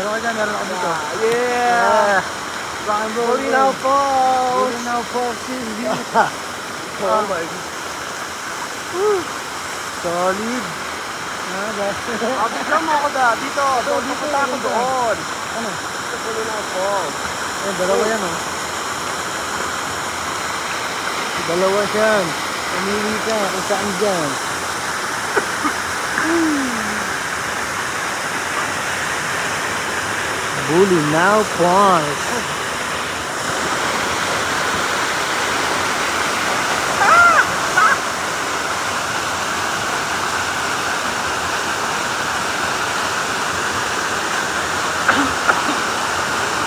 Meron ka dyan, meron ako dito. Yeah! Rock and roll. Bolinao Falls! Bolinao Falls. Oh my God. Solid. Bigyan mo ako dito. Doon, pupunta ako doon. Ano? Sa Bolinao Falls. Dalawa yan, oh. Dalawa siyan. Pumili ka kung saan dyan. Bolinao Falls.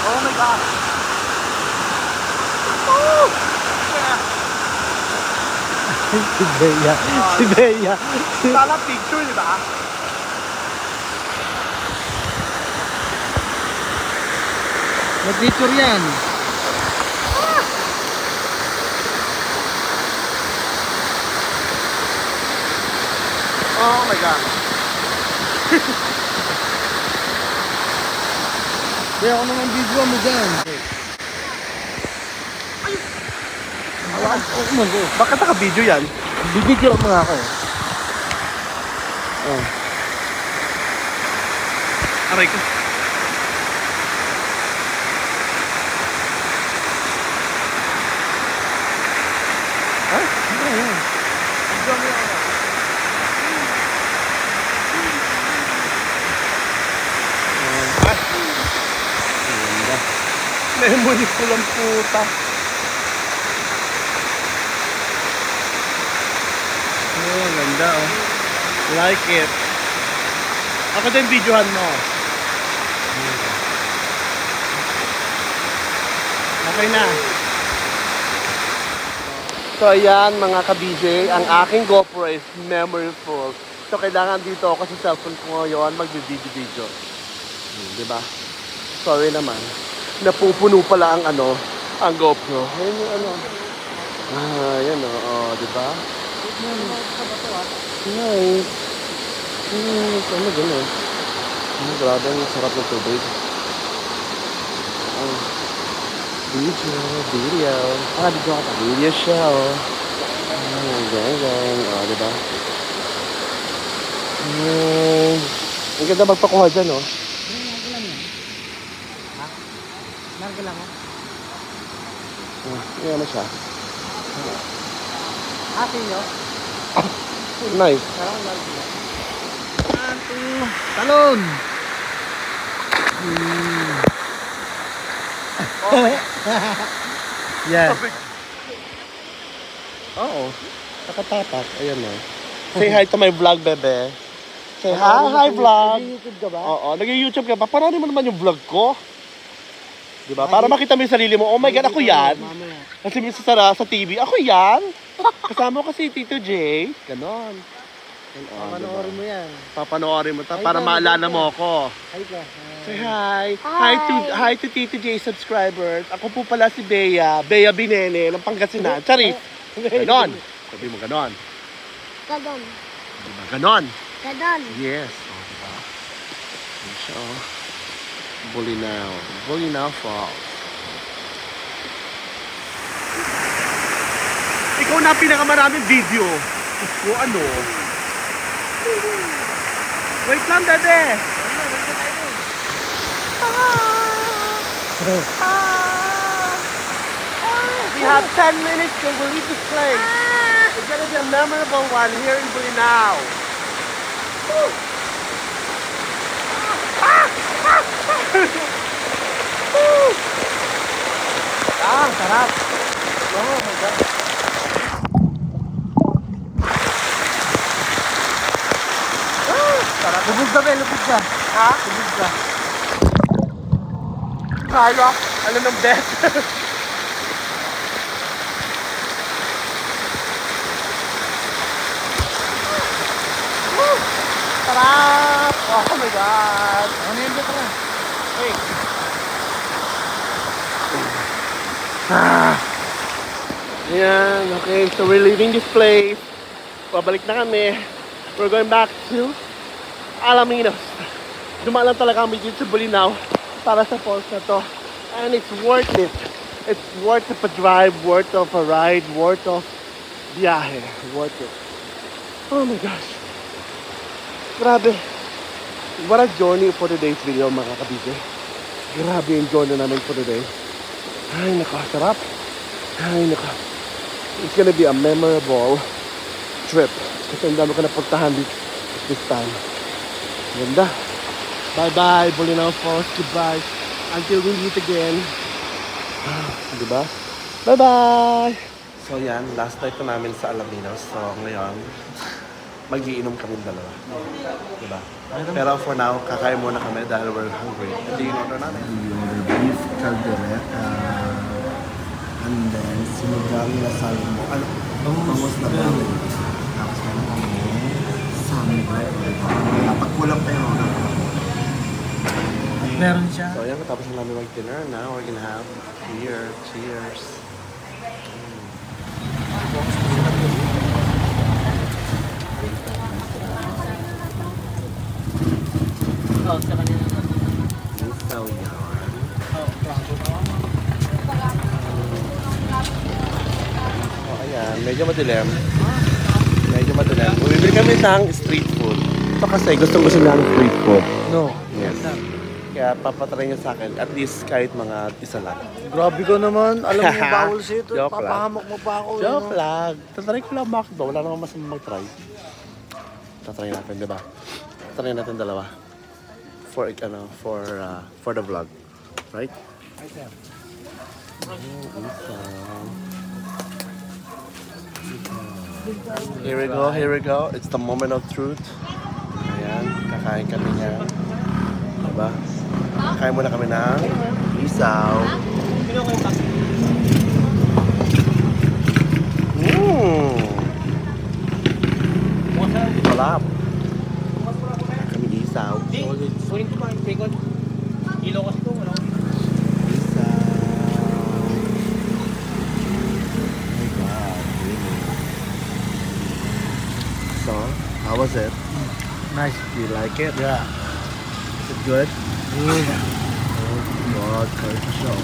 Oh my God. Si Bea. Si Bea. Sana picture, di ba? Nag-picture yan. Oh my God. Kaya ako naman video mo dyan. Bakit naka-video yan? Bibidyo mo nga ako. Oh. Aray ko. Ha? Ano yan? Memory ko lang puta. Oh, ganda oh. Like it. Ako din videohan mo. Okay na. So ayan mga ka-BJ, ang aking GoPro is memory full. So kailangan dito ako sa cellphone ko ngayon mag-video-video. Diba? Sorry naman. Napupuno pala ang ang GoPro. Ayun yung yan diba? Nice. Ano gano'n? Grabe, ang sarap ng tubig. Video. Video ka pa. Video siya, oh. Gang. Diba? Ang ganda magpakuha dyan, oh. Nargala mo? Ayan mo siya. Akin nyo? Nice. Parang nargala. Talon! Yes. Oo. Nakatapak. Ayan, oh. Say hi to my vlog, bebe. Say hi, vlog. Nag-YouTube ka ba? Oo, nag-YouTube ka ba? Paranin mo naman yung vlog ko. Diba? Para makita mo yung sarili mo. Oh my God, ako yan. Kasi minsan sa TV, ako yan. Kasama ko si Tito J. Ganon. Papanoorin mo yan. Papanoorin mo ta para maalala mo ako. Hi ka. Say hi. Hi to Tito J subscribers. Ako po pala si Bea. Bea Binene ng Pangasinan. Charis. Ganon. Sabi mo ganon. Ganon. Diba? Ganon. Ganon. Yes. Oh, diba? Yan siya, oh. Bolinao Falls. Ikaw na pinakamaraming video. O ano? Wait lang, bebe. We have 10 minutes till we leave this place. It's gonna be a memorable one here in Bolinao. Sarap. Oh my God. Sarap. Lubog ka, lubog ka. Ha? Lubog ka. Kaya, ano ng bet? Sarap! Oh my God! Ano yun dito ka? Hey! Ayan, okay. So we're leaving this place. Pabalik na kami. We're going back to Alaminos. dumaan lang talaga kami dito sa Bulinaw para sa falls na to. And it's worth it. It's worth of a drive, worth of a ride, worth of biyahe. Worth it. Oh my gosh. Grabe. What a journey for today's video, mga kabise. Grabe yung journey namin for today. Ay, nakasarap. Ay, it's gonna be a memorable trip. Kasi ang dami ko napuntahan this time. Ganda. Bye-bye, Bulinaw Falls. Goodbye. Until we meet again. Diba? Bye-bye! So yan, last night ko namin sa Alaminos. So ngayon, mag-iinom kami dalawa. Diba? Pero for now, kakain muna kami dahil we're hungry. Ito yung order namin. Yung beef caldereta. And then, sinigang na salmo. Ano? Bangus na bawin. Tapos meron kami samgay. Kapag kulang pa yung order. Meron siya. So yan, katapos na namin mag-dinner. Now we're gonna have beer. Cheers! Oh, sa kanya na. So yan. Oh, ayan. Medyo madilim. Bumibili kami ng street food. Ito kasi gusto ng street food. No. Yes. Kaya papatry niyo sa akin. At least kahit mga isa lang. Grabe ka naman. Alam mo yung bawal sa'yo ito. Joke lang. Papahamak mo pa ako. Joke lang. Tatry ko lang McDo. Wala namang masama mag-try. Tatry natin, di ba? Tatry natin dalawa. For the vlog. Right? Here we go. It's the moment of truth. Ayan, kakain kami niya. Diba? Kakain muna kami ng isaw. Sarap. Kami isaw. Sulit ko ba yung bacon? Ilaw kasi ito. Wala ko. So, how was it? Nice. You like it? Yeah. Is it good? Good. Oh, God, show.